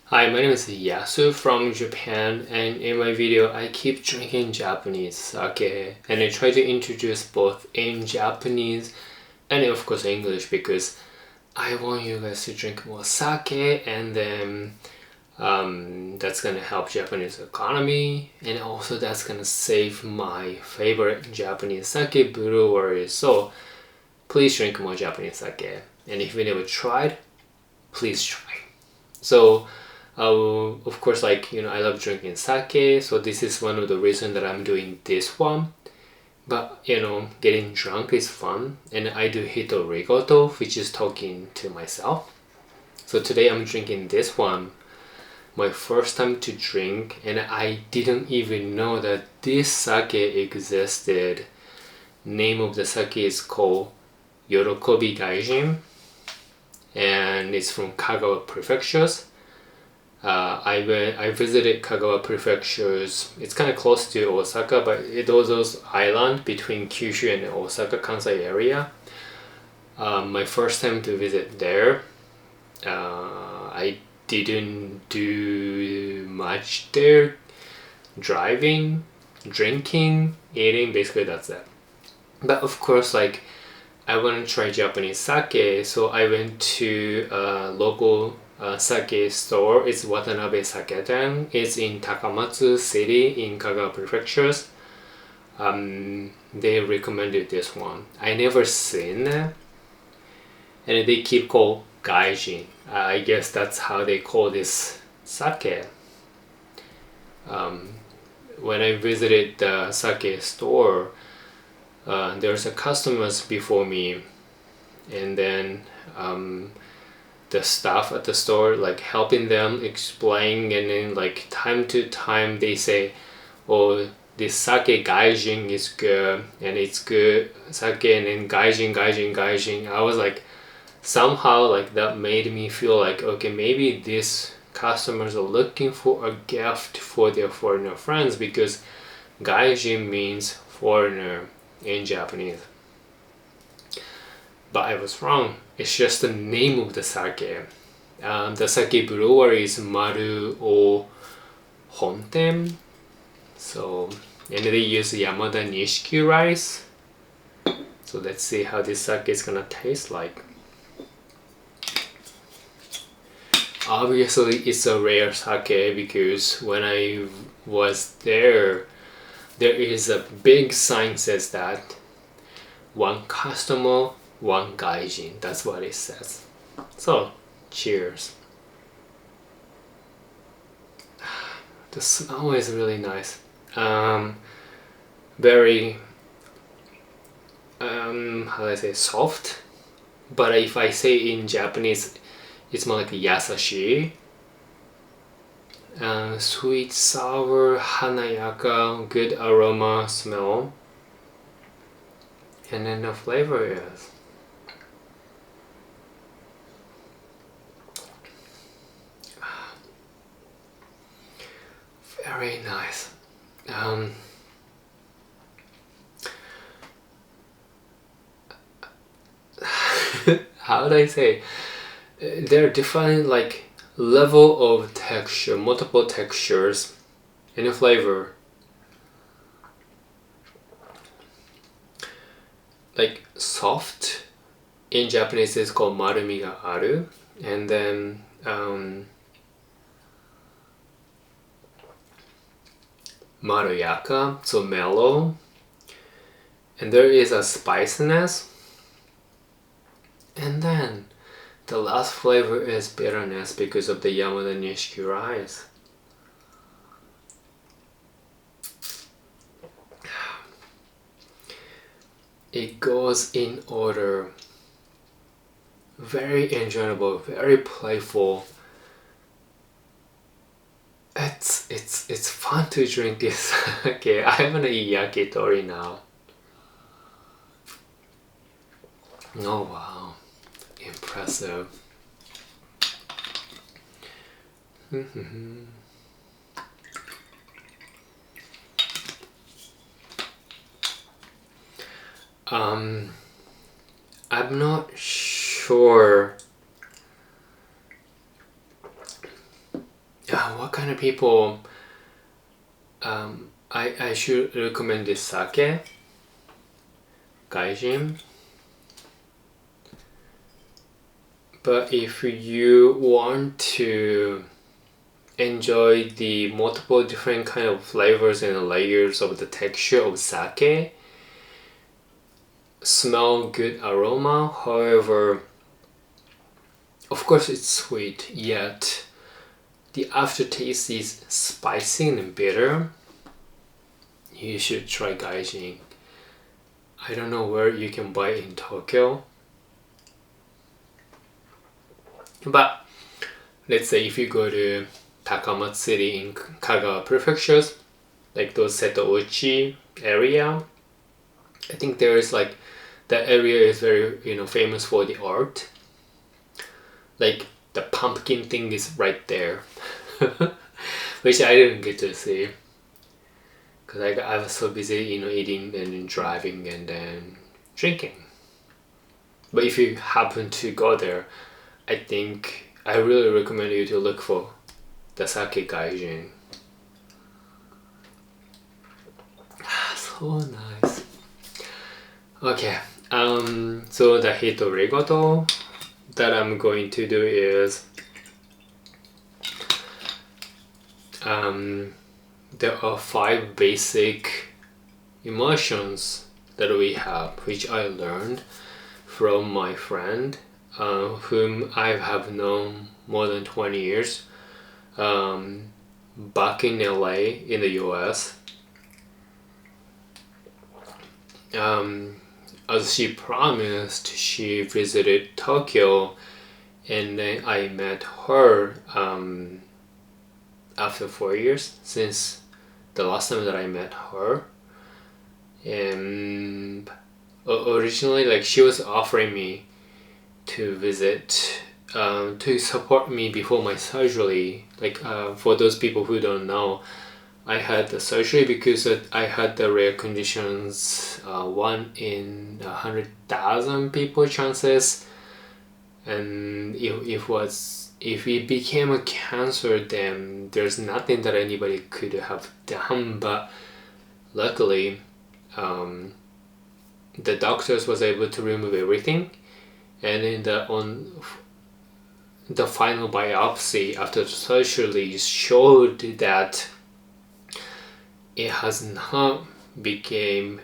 Hi, my name is Yasu from Japan, and in my video I keep drinking Japanese sake, and I try to introduce both in Japanese and of course English because I want you guys to drink more sake, and then that's gonna help Japanese economy, and also that's gonna save my favorite Japanese sake brewery. So please drink more Japanese sake, and if you never tried, please try. So of course, I love drinking sake, so this is one of the reasons that I'm doing this one. But getting drunk is fun, and I do Hitorigoto, which is talking to myself. So today I'm drinking this one, my first time to drink, and I didn't even know that this sake existed. Name of the sake is called yorokobigaijin, and it's from Kagawa Prefectures. I visited Kagawa Prefectures. It's kind of close to Osaka, but it was those island between Kyushu and Osaka, Kansai area. My first time to visit there. I didn't do much there. Driving, drinking, eating, basically that's it. But of course, I want to try Japanese sake, so I went to a local sake store. It's Watanabe Saketen. It's in Takamatsu City in Kagawa Prefectures. They recommended this one. I never seen it, and they keep call GAIJIN. I guess that's how they call this sake. When I visited the sake store, there's a customers before me, and then the staff at the store helping them explain, and then time to time they say, oh, this sake gaijin is good, and it's good sake, and then gaijin. I was somehow that made me feel okay, maybe these customers are looking for a gift for their foreigner friends, because gaijin means foreigner in Japanese. But I was wrong. It's just the name of the sake. The sake brewery is maruohonten. So, and they use yamadanishiki rice. So let's see how this sake is gonna taste like. Obviously, it's a rare sake because when I was there is a big sign says that one customer, one gaijin. That's what it says. So, cheers. The smell is really nice. Very, how do I say, soft. But if I say in Japanese, it's more like yasashi. Sweet, sour, hanayaka, good aroma, smell. And then the flavor is very nice. How would I say? There are different level of texture, multiple textures in the flavor. Soft in Japanese is called marumi ga aru, and then maruoyaka, so mellow, and there is a spiciness, and then the last flavor is bitterness because of the yamadanishiki rice. It goes in order. Very enjoyable, very playful. It's fun to drink this. Okay, I'm gonna eat yakitori now. Oh wow, impressive. I'm not sure what kind of people I should recommend this sake? Gaijin. But if you want to enjoy the multiple different kind of flavors and layers of the texture of sake, smell good aroma, however, of course it's sweet, yet the aftertaste is spicy and bitter, you should try Gaijin. I don't know where you can buy it in Tokyo, but let's say if you go to Takamatsu City in Kagawa Prefectures, like those Setouchi area, I think there is like, that area is very, famous for the art. Like the pumpkin thing is right there, which I didn't get to see because I was so busy, eating and then driving and then drinking. But if you happen to go there, I think I really recommend you to look for the sake gaijin. So nice. Okay, so the hitorigoto that I'm going to do is there are 5 basic emotions that we have, which I learned from my friend whom I have known more than 20 years back in LA in the US. As she promised, she visited Tokyo, and then I met her after 4 years since the last time that I met her. And originally, like, she was offering me to visit to support me before my surgery. Like, for those people who don't know, I had the surgery because I had the rare conditions, 1 in 100,000 people chances, and if it became a cancer, then there's nothing that anybody could have done. But luckily, the doctors was able to remove everything, and in the final biopsy after the surgery showed that it had not became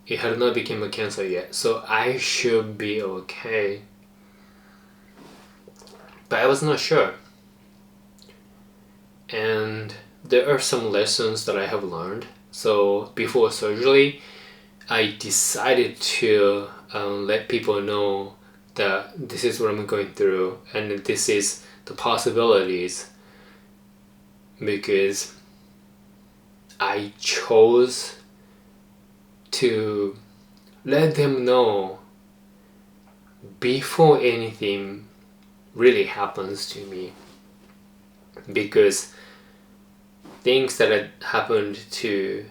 a cancer yet, so I should be okay. But I was not sure, and there are some lessons that I have learned. So before surgery, I decided to let people know that this is what I'm going through and this is the possibilities, because I chose to let them know before anything really happens to me, because things that had happened to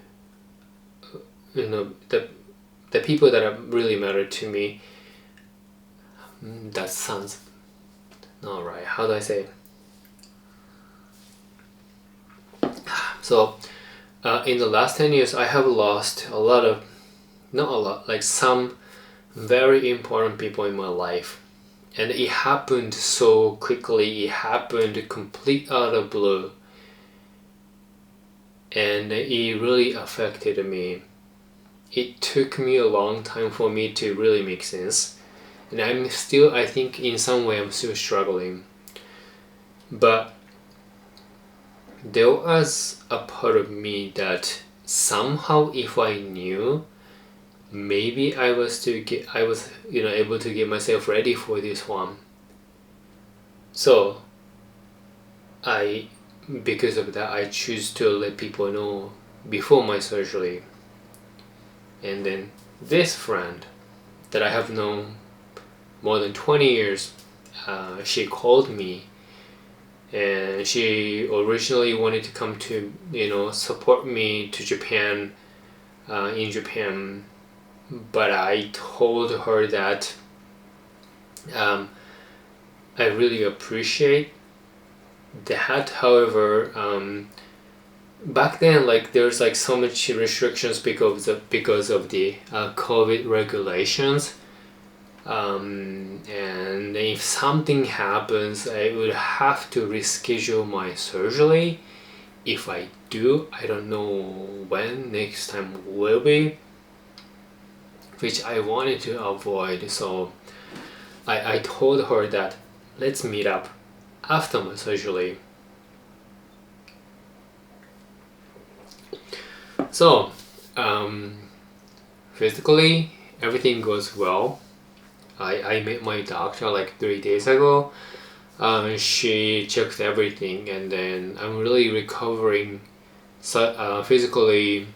the people that have really mattered to me, that sounds not right, how do I say it? So in the last 10 years I have lost some very important people in my life, and it happened so quickly, it happened complete out of blue, and it really affected me. It took me a long time for me to really make sense, and I think in some way I'm still struggling. But there was a part of me that somehow, if I knew, maybe I was able to get myself ready for this one. So because of that, I choose to let people know before my surgery. And then this friend that I have known more than 20 years, she called me, and she originally wanted to come to support me to Japan, in Japan, but I told her that I really appreciate That, however, back then, like there's like so much restrictions because of the COVID regulations. And if something happens, I would have to reschedule my surgery. If I do, I don't know when next time will be, which I wanted to avoid. So I told her that let's meet up after my surgery. So physically everything goes well. I met my doctor like 3 days ago. She checked everything, and then I'm really recovering physically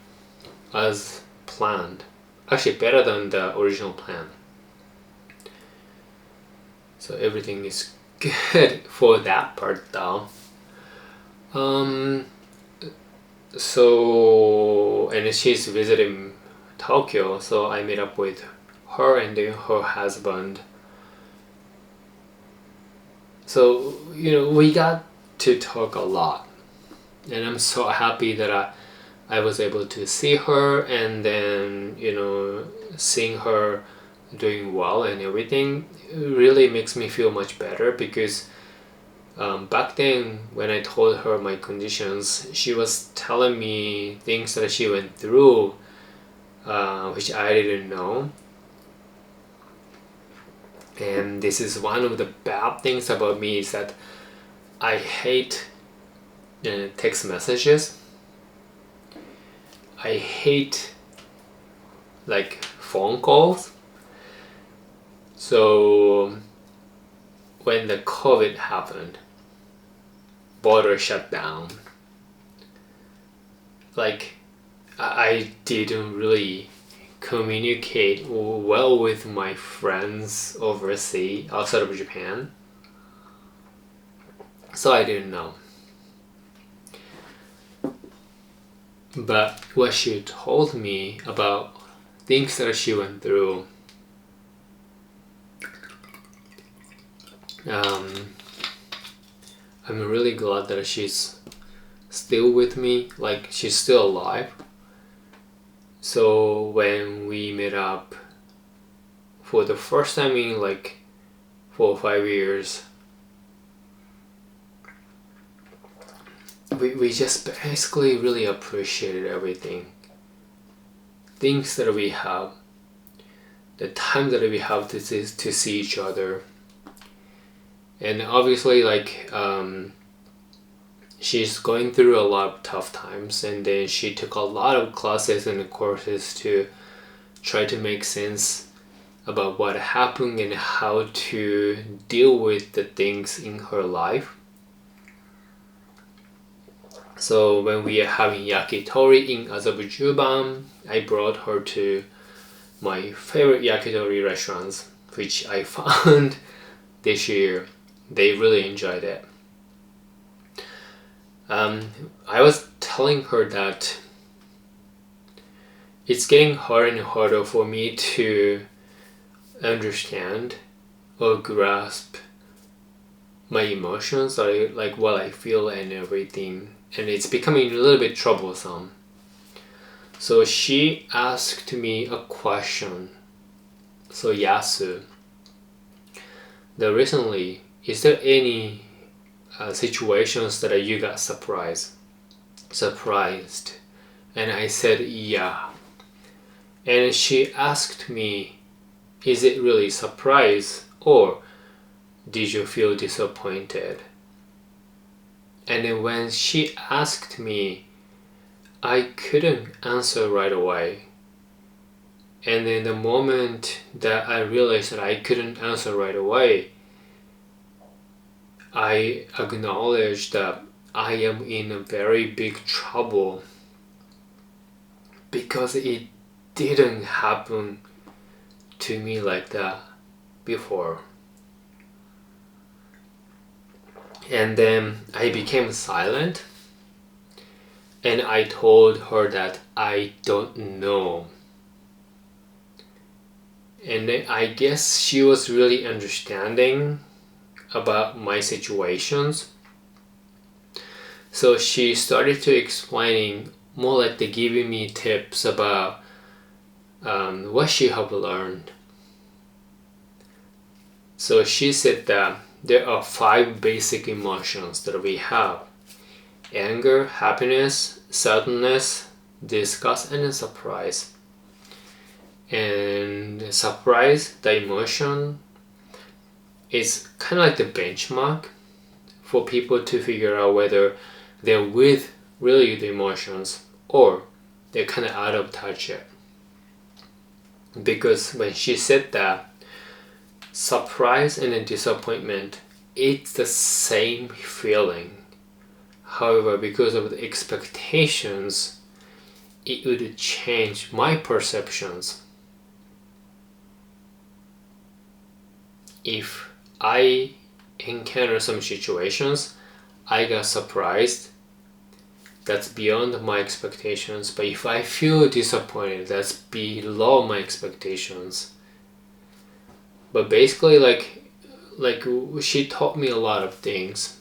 as planned. Actually, better than the original plan. So everything is good for that part though. So, and she's visiting Tokyo, so I met up with her and then her husband. So, we got to talk a lot, and I'm so happy that I was able to see her, and then seeing her doing well and everything really makes me feel much better, because back then when I told her my conditions, she was telling me things that she went through, which I didn't know. And this is one of the bad things about me, is that I hate text messages. I hate like phone calls. So when the COVID happened, border shut down, like I didn't really communicate well with my friends overseas, outside of Japan. So I didn't know. But what she told me about things that she went through, I'm really glad that she's still with me, like she's still alive. So when we met up for the first time in like 4 or 5 years, we just basically really appreciated everything. Things that we have, the time that we have to see each other. And obviously, like, she's going through a lot of tough times, and then she took a lot of classes and courses to try to make sense about what happened and how to deal with the things in her life. So when we are having yakitori in Azerbaijan, I brought her to my favorite yakitori restaurants, which I found this year. They really enjoyed it. I was telling her that it's getting harder and harder for me to understand or grasp my emotions, or like what I feel and everything, and it's becoming a little bit troublesome. So she asked me a question. So Yasu, recently, is there any situations that you got surprised? And I said yeah. And she asked me, is it really surprise, or did you feel disappointed? And then when she asked me, I couldn't answer right away. And then the moment that I realized that I couldn't answer right away, I acknowledged that I am in a very big trouble, because it didn't happen to me like that before. And then I became silent, and I told her that I don't know. And then I guess she was really understanding about my situations. So she started to explaining more like the giving me tips about what she have learned. So she said that there are 5 basic emotions that we have: anger, happiness, sadness, disgust, and surprise. And surprise, the emotion, is kind of like the benchmark for people to figure out whether they're with really the emotions or they're kind of out of touch yet. Because when she said that, surprise and disappointment, it's the same feeling. However, because of the expectations, it would change my perceptions. If I encounter some situations, I got surprised, that's beyond my expectations. But if I feel disappointed, that's below my expectations. But basically, like she taught me a lot of things.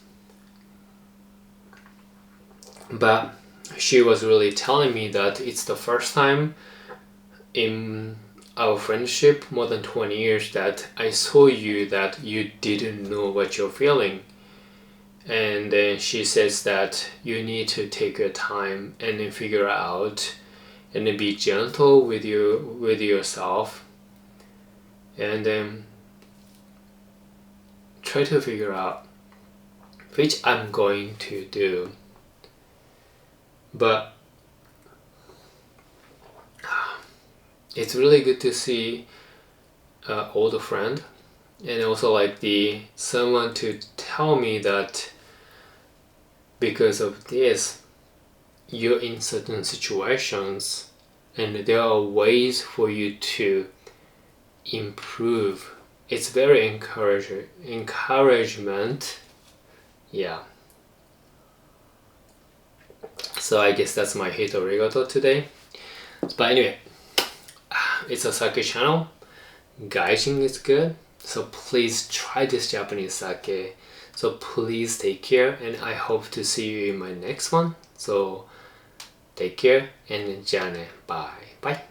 But she was really telling me that it's the first time in our friendship, more than 20 years, that I saw you that you didn't know what you're feeling. And then she says that you need to take your time and then figure out and then be gentle with yourself, and then try to figure out, which I'm going to do. But it's really good to see older friend, and also like someone to tell me that because of this, you're in certain situations and there are ways for you to improve. It's very encouragement. Yeah. So I guess that's my Hitorigoto today. But anyway, it's a sake channel. Gaijin is good. So please try this Japanese sake. So please take care, and I hope to see you in my next one. So take care, and じゃあね。Bye. Bye.